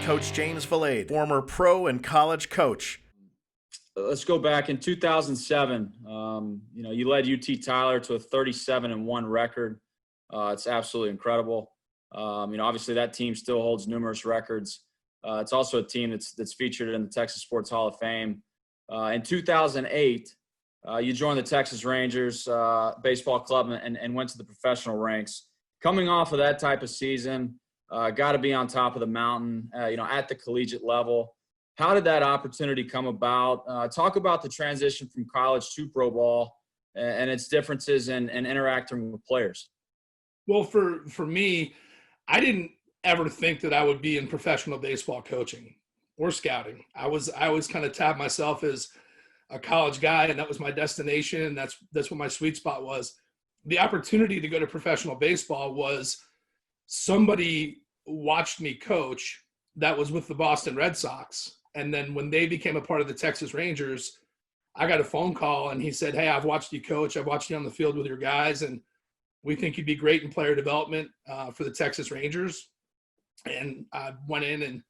Coach James Vilade, former pro and college coach. Let's go back in 2007. You led UT Tyler to a 37-1 record. It's absolutely incredible. Obviously that team still holds numerous records. It's also a team that's featured in the Texas Sports Hall of Fame. In 2008, you joined the Texas Rangers baseball club and went to the professional ranks. Coming off of that type of season, got to be on top of the mountain, at the collegiate level. How did that opportunity come about? Talk about the transition from college to pro ball and its differences in interacting with players. Well, for me, I didn't ever think that I would be in professional baseball coaching or scouting. I always kind of tabbed myself as a college guy, and that was my destination, and that's what my sweet spot was. The opportunity to go to professional baseball was somebody watched me coach that was with the Boston Red Sox. And then when they became a part of the Texas Rangers, I got a phone call and he said, "Hey, I've watched you coach. I've watched you on the field with your guys, and we think you'd be great in player development for the Texas Rangers." And I went in and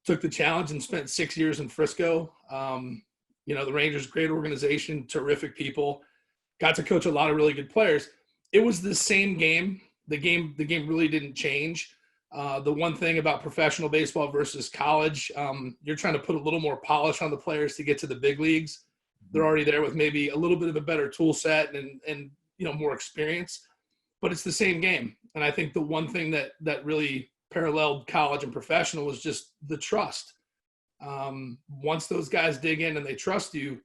took the challenge and spent 6 years in Frisco. The Rangers, great organization, terrific people. Got to coach a lot of really good players. It was the same game. The game really didn't change. The one thing about professional baseball versus college, you're trying to put a little more polish on the players to get to the big leagues. They're already there with maybe a little bit of a better tool set and more experience, but it's the same game. And I think the one thing that really paralleled college and professional was just the trust. Once those guys dig in and they trust you,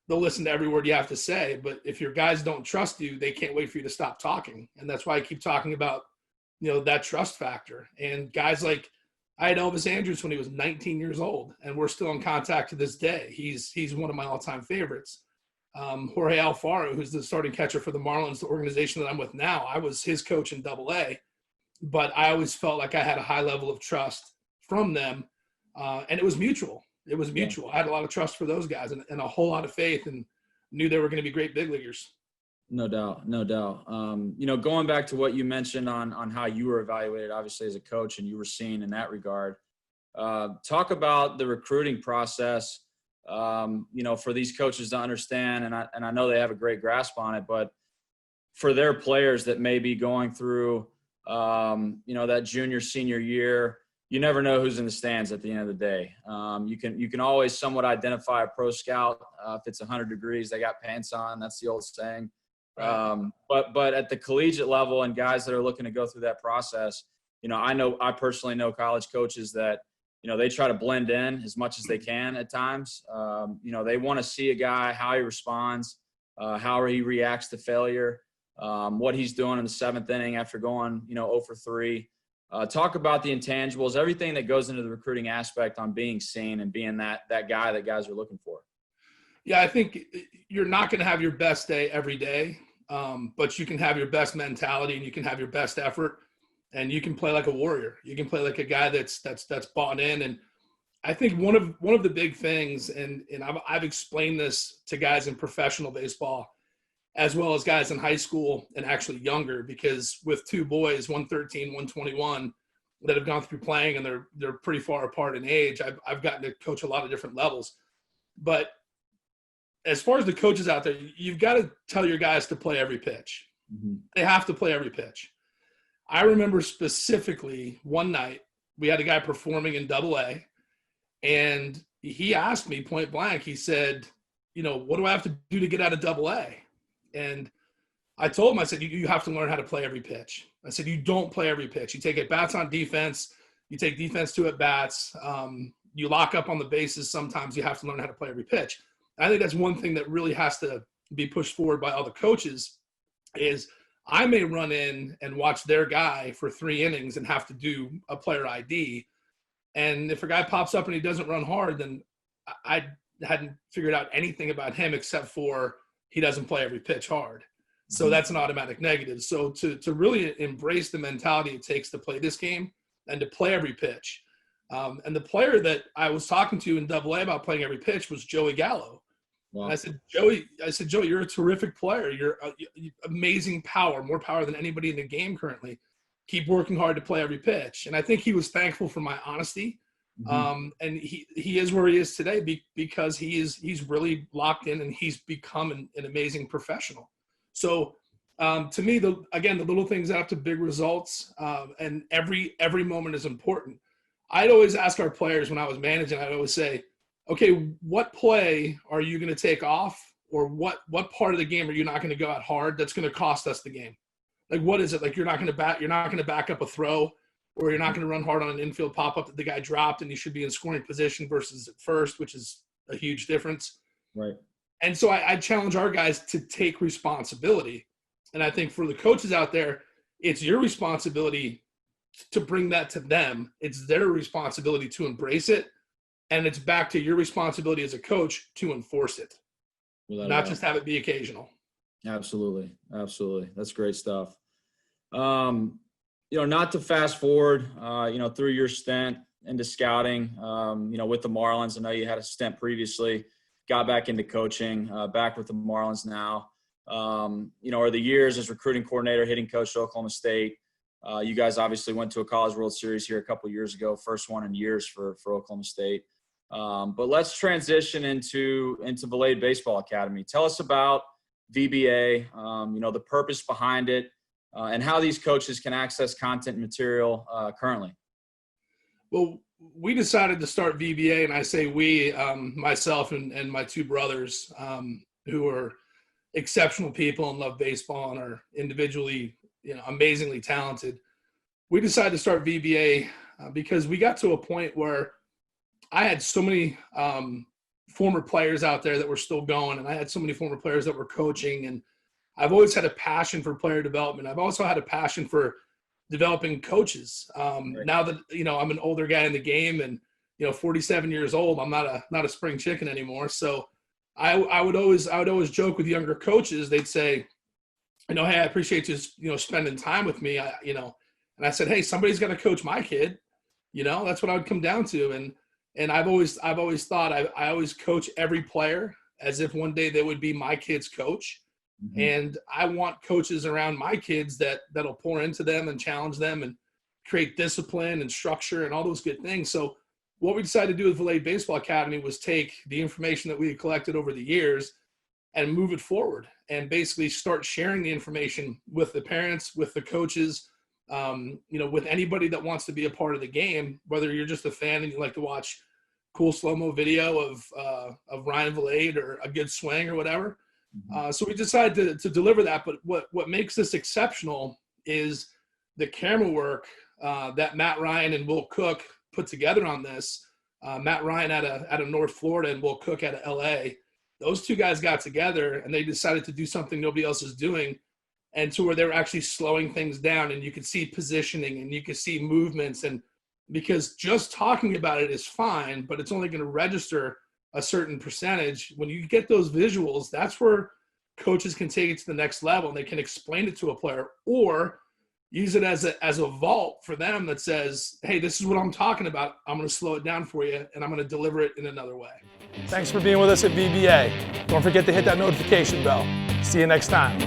they'll listen to every word you have to say. But if your guys don't trust you, they can't wait for you to stop talking. And that's why I keep talking about, that trust factor. And guys like, I had Elvis Andrus when he was 19 years old, and we're still in contact to this day. He's one of my all-time favorites. Jorge Alfaro, who's the starting catcher for the Marlins, the organization that I'm with now, I was his coach in AA, but I always felt like I had a high level of trust from them. And it was mutual. I had a lot of trust for those guys and a whole lot of faith, and knew they were going to be great big leaguers. No doubt. Going back to what you mentioned on how you were evaluated, obviously as a coach, and you were seen in that regard. Talk about the recruiting process, for these coaches to understand, and I know they have a great grasp on it, but for their players that may be going through, that junior, senior year, you never know who's in the stands at the end of the day. You can always somewhat identify a pro scout. If it's 100 degrees, they got pants on. That's the old saying. But at the collegiate level and guys that are looking to go through that process, I personally know college coaches that, they try to blend in as much as they can at times. They want to see a guy, how he responds, how he reacts to failure, what he's doing in the seventh inning after going, 0 for 3. Talk about the intangibles, everything that goes into the recruiting aspect on being seen and being that guy that guys are looking for. Yeah, I think you're not going to have your best day every day, but you can have your best mentality and you can have your best effort, and you can play like a warrior. You can play like a guy that's bought in. And I think one of the big things, and I've explained this to guys in professional baseball as well as guys in high school and actually younger, because with two boys, 113, 121, that have gone through playing, and they're pretty far apart in age, I've gotten to coach a lot of different levels. But as far as the coaches out there, you've got to tell your guys to play every pitch. Mm-hmm. They have to play every pitch. I remember specifically one night we had a guy performing in AA, and he asked me point blank, he said, what do I have to do to get out of AA? And I told him, I said, you have to learn how to play every pitch. I said, you don't play every pitch. You take at bats on defense. You take defense to at bats. You lock up on the bases. Sometimes you have to learn how to play every pitch. I think that's one thing that really has to be pushed forward by all the coaches is I may run in and watch their guy for 3 innings and have to do a player ID. And if a guy pops up and he doesn't run hard, then I hadn't figured out anything about him except for he doesn't play every pitch hard. So that's an automatic negative. So to really embrace the mentality it takes to play this game and to play every pitch. And the player that I was talking to in AA about playing every pitch was Joey Gallo. Wow. And I said, Joey, you're a terrific player. You're amazing power, more power than anybody in the game currently. Keep working hard to play every pitch. And I think he was thankful for my honesty And he is where he is today because he's really locked in and he's become an amazing professional. So to me, the little things add up to big results, and every moment is important. I'd always ask our players when I was managing, I'd always say, okay, what play are you going to take off, or what part of the game are you not going to go out hard that's going to cost us the game? Like, what is it? Like, you're not going to back up a throw, or you're not going to run hard on an infield pop-up that the guy dropped and you should be in scoring position versus at first, which is a huge difference. Right. And so I challenge our guys to take responsibility. And I think for the coaches out there, it's your responsibility to bring that to them. It's their responsibility to embrace it. And it's back to your responsibility as a coach to enforce it, not just have it be occasional. Absolutely. Absolutely. That's great stuff. Not to fast forward, through your stint into scouting, with the Marlins. I know you had a stint previously, got back into coaching, back with the Marlins now. Are the years as recruiting coordinator, hitting coach at Oklahoma State. You guys obviously went to a College World Series here a couple of years ago, first one in years for Oklahoma State. But let's transition into Vilade Baseball Academy. Tell us about VBA, the purpose behind it, and how these coaches can access content and material currently. Well, we decided to start VBA, and I say we, myself and my two brothers, who are exceptional people and love baseball and are individually, amazingly talented. We decided to start VBA because we got to a point where I had so many former players out there that were still going, and I had so many former players that were coaching, and I've always had a passion for player development. I've also had a passion for developing coaches. Right. Now that, I'm an older guy in the game and, 47 years old, I'm not a spring chicken anymore. So I would always joke with younger coaches. They'd say, hey, I appreciate you, spending time with me. And I said, hey, somebody's got to coach my kid. That's what I would come down to. And I've always thought I always coach every player as if one day they would be my kid's coach. Mm-hmm. And I want coaches around my kids that'll pour into them and challenge them and create discipline and structure and all those good things. So what we decided to do with Vilade Baseball Academy was take the information that we had collected over the years and move it forward and basically start sharing the information with the parents, with the coaches, with anybody that wants to be a part of the game, whether you're just a fan and you like to watch cool slow-mo video of Ryan Vilade or a good swing or whatever. So we decided to deliver that. But what makes this exceptional is the camera work that Matt Ryan and Will Cook put together on this. Matt Ryan out of North Florida and Will Cook out of LA. Those two guys got together and they decided to do something nobody else is doing, and to where they were actually slowing things down, and you could see positioning and you could see movements. And because just talking about it is fine, but it's only going to register a certain percentage. When you get those visuals, that's where coaches can take it to the next level, and they can explain it to a player or use it as a vault for them that says, hey, this is what I'm talking about. I'm going to slow it down for you, and I'm going to deliver it in another way. Thanks for being with us at VBA. Don't forget to hit that notification bell. See you next time.